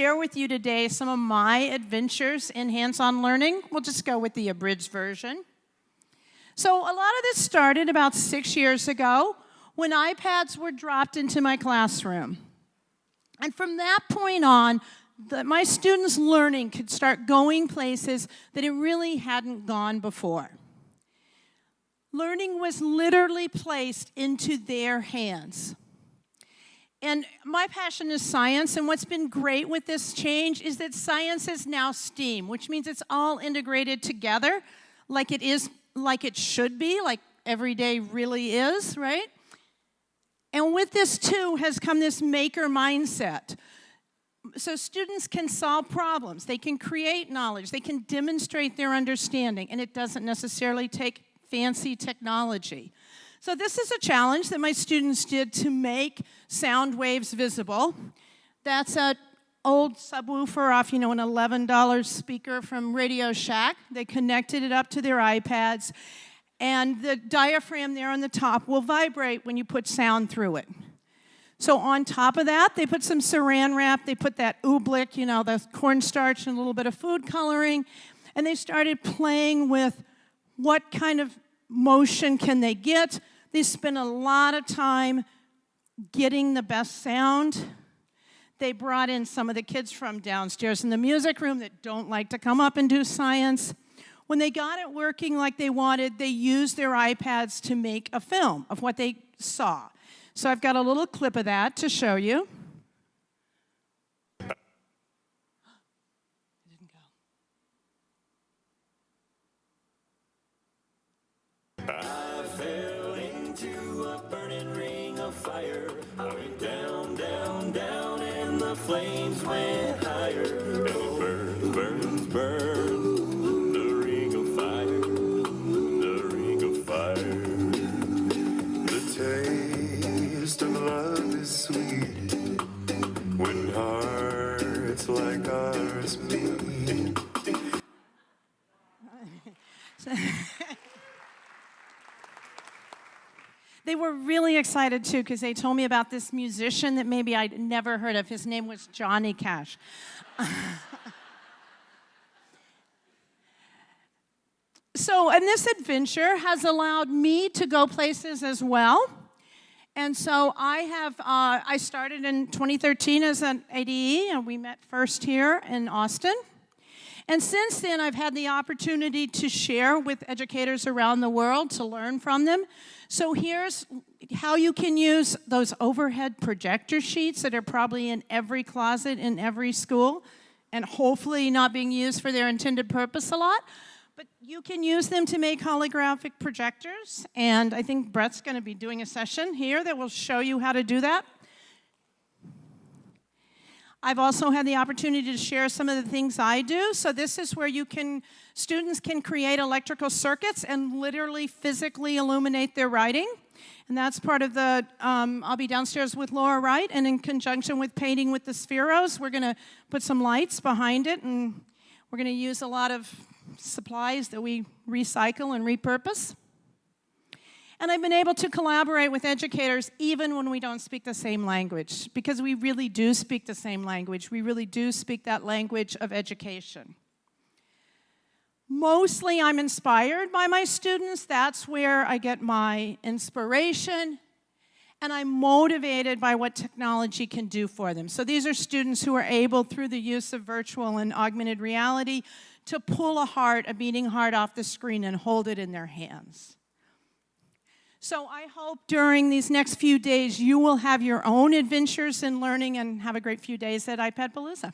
share with you today some of my adventures in hands-on learning. We'll just go with the abridged version. So a lot of this started about 6 years ago when iPads were dropped into my classroom. And from that point on, my students' learning could start going places that it really hadn't gone before. Learning was literally placed into their hands. And my passion is science, and what's been great with this change is that science is now STEAM, which means it's all integrated together like it should be, like every day really is, right? And with this, too, has come this maker mindset. So students can solve problems, they can create knowledge, they can demonstrate their understanding, and it doesn't necessarily take fancy technology. So this is a challenge that my students did to make sound waves visible. That's an old subwoofer off, an $11 speaker from Radio Shack. They connected it up to their iPads, and the diaphragm there on the top will vibrate when you put sound through it. So on top of that, they put some saran wrap, they put that oobleck, the cornstarch and a little bit of food coloring, and they started playing with what kind of motion can they get. They spent a lot of time getting the best sound. They brought in some of the kids from downstairs in the music room that don't like to come up and do science. When they got it working like they wanted, they used their iPads to make a film of what they saw. So I've got a little clip of that to show you. I fell into a burning ring of fire. I went down, down, down, and the flames went higher. And it burns, burns, burns, the ring of fire, the ring of fire. The taste of love is sweet when hearts like ours meet. They were really excited, too, because they told me about this musician that maybe I'd never heard of. His name was Johnny Cash. And this adventure has allowed me to go places as well. And so I started in 2013 as an ADE, and we met first here in Austin. And since then, I've had the opportunity to share with educators around the world to learn from them. So here's how you can use those overhead projector sheets that are probably in every closet in every school and hopefully not being used for their intended purpose a lot. But you can use them to make holographic projectors. And I think Brett's going to be doing a session here that will show you how to do that. I've also had the opportunity to share some of the things I do. So this is where students can create electrical circuits and literally physically illuminate their writing. And that's part of I'll be downstairs with Laura Wright, and in conjunction with painting with the Spheros, we're gonna put some lights behind it, and we're gonna use a lot of supplies that we recycle and repurpose. And I've been able to collaborate with educators even when we don't speak the same language, because we really do speak the same language. We really do speak that language of education. Mostly I'm inspired by my students. That's where I get my inspiration. And I'm motivated by what technology can do for them. So these are students who are able, through the use of virtual and augmented reality, to pull a beating heart off the screen and hold it in their hands. So I hope during these next few days you will have your own adventures in learning, and have a great few days at iPadpalooza.